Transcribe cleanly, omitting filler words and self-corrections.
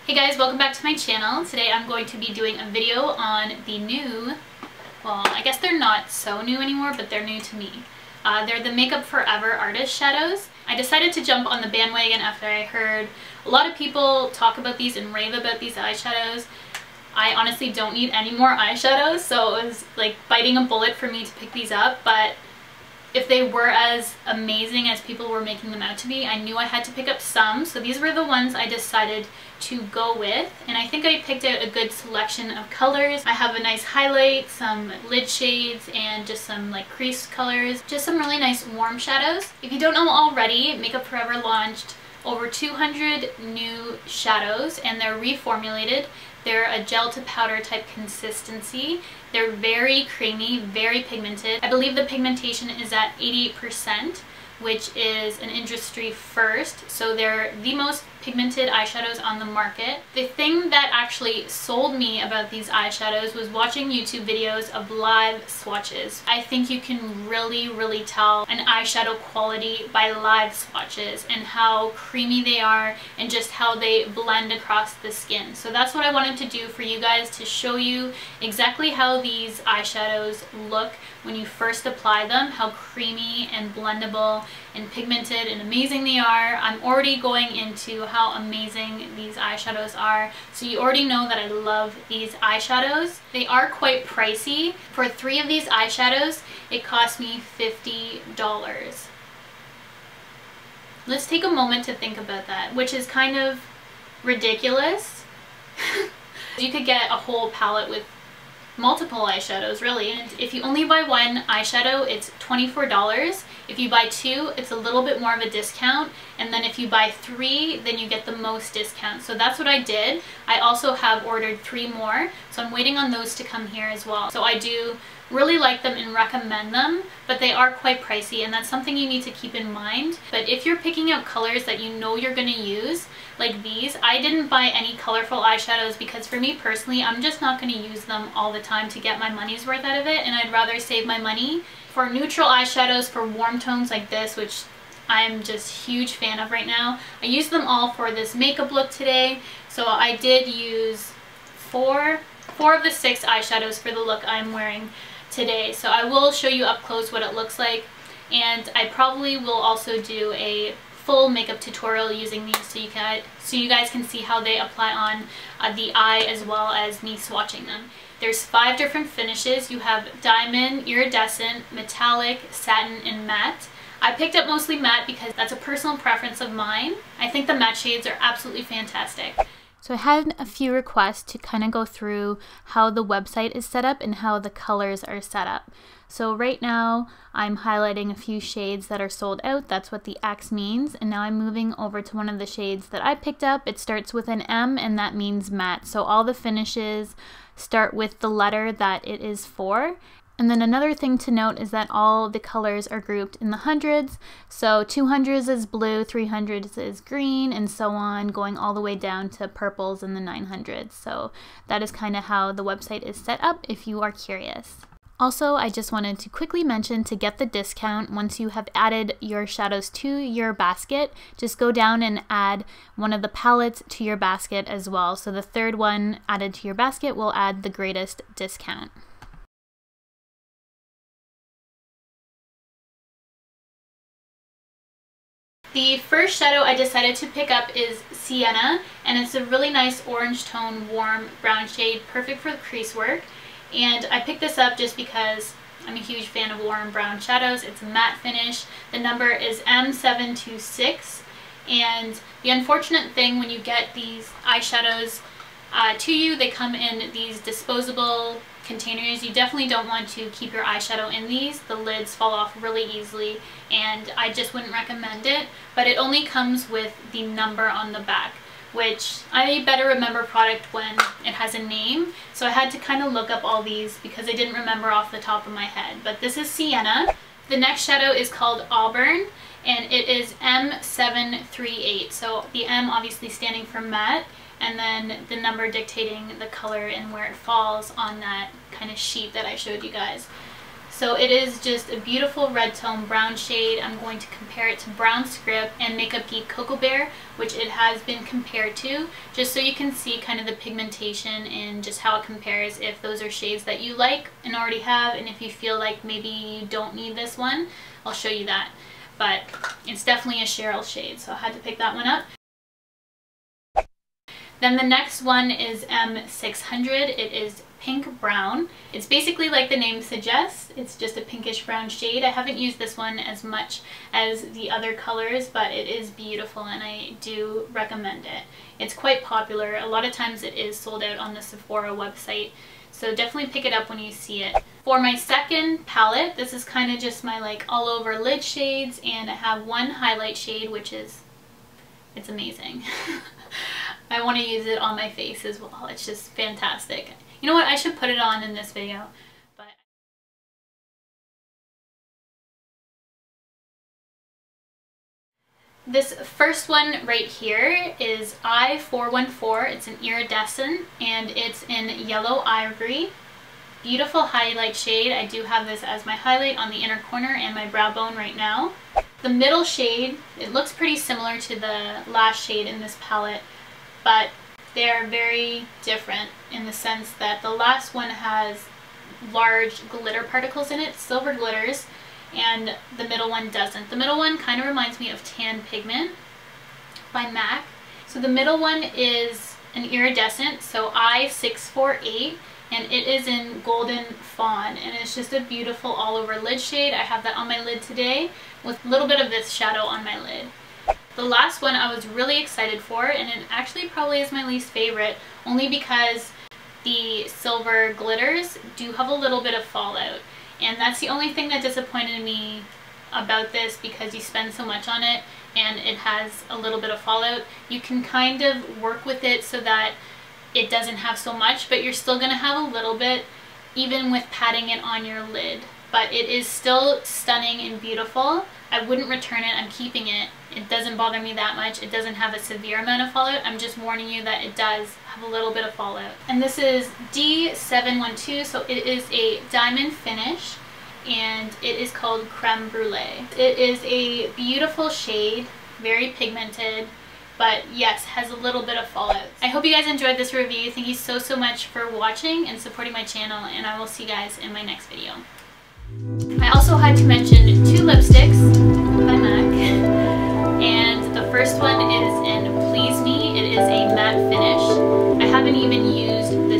Hey guys, welcome back to my channel. Today I'm going to be doing a video on the new, well, I guess they're not so new anymore, but they're new to me. They're the Makeup Forever Artist Shadows. I decided to jump on the bandwagon after I heard a lot of people talk about these and rave about these eyeshadows. I honestly don't need any more eyeshadows, so it was like biting a bullet for me to pick these up, but if they were as amazing as people were making them out to be, I knew I had to pick up some, so these were the ones I decided to go with, and I think I picked out a good selection of colors. I have a nice highlight, some lid shades, and just some like crease colors, just some really nice warm shadows. If you don't know already, Makeup Forever launched over 200 new shadows, and they're reformulated. They're a gel to powder type consistency. They're very creamy, very pigmented. I believe the pigmentation is at 88%, which is an industry first. So they're the most pigmented eyeshadows on the market. The thing that actually sold me about these eyeshadows was watching YouTube videos of live swatches. I think you can really tell an eyeshadow quality by live swatches and how creamy they are and just how they blend across the skin. So that's what I wanted to do for you guys, to show you exactly how these eyeshadows look when you first apply them, how creamy and blendable and pigmented and amazing they are. I'm already going into how amazing these eyeshadows are, so you already know that I love these eyeshadows. They are quite pricey. For 3 of these eyeshadows, it cost me $50. Let's take a moment to think about that, which is kind of ridiculous. You could get a whole palette with multiple eyeshadows, really, and if you only buy one eyeshadow, it's $24. If you buy 2, it's a little bit more of a discount, and then if you buy 3, then you get the most discount. So that's what I did. I also have ordered 3 more, so I'm waiting on those to come here as well. So I do really like them and recommend them, but they are quite pricey, and that's something you need to keep in mind. But if you're picking out colors that you know you're going to use, like these, I didn't buy any colorful eyeshadows because for me personally, I'm just not going to use them all the time to get my money's worth out of it, and I'd rather save my money for neutral eyeshadows, for warm tones like this, which I'm just a huge fan of right now. I used them all for this makeup look today, so I did use four of the 6 eyeshadows for the look I'm wearing today. So I will show you up close what it looks like, and I probably will also do a full makeup tutorial using these so you guys can see how they apply on the eye as well as me swatching them. There's 5 different finishes. You have diamond, iridescent, metallic, satin, and matte. I picked up mostly matte because that's a personal preference of mine. I think the matte shades are absolutely fantastic. So I had a few requests to kind of go through how the website is set up and how the colors are set up. So right now I'm highlighting a few shades that are sold out. That's what the X means. And now I'm moving over to one of the shades that I picked up. It starts with an M, and that means matte. So all the finishes start with the letter that it is for. And then another thing to note is that all the colors are grouped in the hundreds. So 200s is blue, 300s is green, and so on, going all the way down to purples in the 900s. So that is kind of how the website is set up if you are curious. Also, I just wanted to quickly mention, to get the discount, once you have added your shadows to your basket, just go down and add one of the palettes to your basket as well. So the 3rd one added to your basket will add the greatest discount. The first shadow I decided to pick up is Siena, and it's a really nice orange tone, warm brown shade, perfect for crease work. And I picked this up just because I'm a huge fan of warm brown shadows. It's a matte finish. The number is M726, and the unfortunate thing when you get these eyeshadows to you, they come in these disposable containers. You definitely don't want to keep your eyeshadow in these. The lids fall off really easily, and I just wouldn't recommend it. But it only comes with the number on the back, which I better remember product when it has a name. So I had to kind of look up all these because I didn't remember off the top of my head. But this is Siena. The next shadow is called Auburn, and it is M738. So the M obviously standing for matte, and then the number dictating the color and where it falls on that kind of sheet that I showed you guys. So it is just a beautiful red tone brown shade. I'm going to compare it to Brown Script and MakeupGeek Cocoa Bear, which it has been compared to, just so you can see kind of the pigmentation and just how it compares, if those are shades that you like and already have, and if you feel like maybe you don't need this one, I'll show you that. But it's definitely a Cheryl shade, so I had to pick that one up. Then the next one is M600. It is pink brown. It's basically like the name suggests. It's just a pinkish brown shade. I haven't used this one as much as the other colors, but it is beautiful and I do recommend it. It's quite popular. A lot of times it is sold out on the Sephora website, so definitely pick it up when you see it. For my second palette, this is kind of just my like all over lid shades, and I have one highlight shade, which is, it's amazing. I want to use it on my face as well. It's just fantastic. You know what? I should put it on in this video. But this first one right here is I414. It's an iridescent and it's in Yellow Ivory. Beautiful highlight shade. I do have this as my highlight on the inner corner and my brow bone right now. The middle shade, it looks pretty similar to the last shade in this palette, but they're very different in the sense that the last one has large glitter particles in it, silver glitters, and the middle one doesn't. The middle one kind of reminds me of Tan Pigment by MAC. So the middle one is an iridescent, so I648, and it is in Golden Fawn, and it's just a beautiful all over lid shade. I have that on my lid today with a little bit of this shadow on my lid. The last one I was really excited for, and it actually probably is my least favorite, only because the silver glitters do have a little bit of fallout, and that's the only thing that disappointed me about this, because you spend so much on it and it has a little bit of fallout. You can kind of work with it so that it doesn't have so much, but you're still going to have a little bit even with patting it on your lid. But it is still stunning and beautiful. I wouldn't return it. I'm keeping it. It doesn't bother me that much. It doesn't have a severe amount of fallout. I'm just warning you that it does have a little bit of fallout. And this is D712, so it is a diamond finish, and it is called Creme Brulee. It is a beautiful shade, very pigmented, but yes, has a little bit of fallout. I hope you guys enjoyed this review. Thank you so much for watching and supporting my channel, and I will see you guys in my next video. I also had to mention two lipsticks by MAC, and the first one is in Please Me. It is a matte finish. I haven't even used the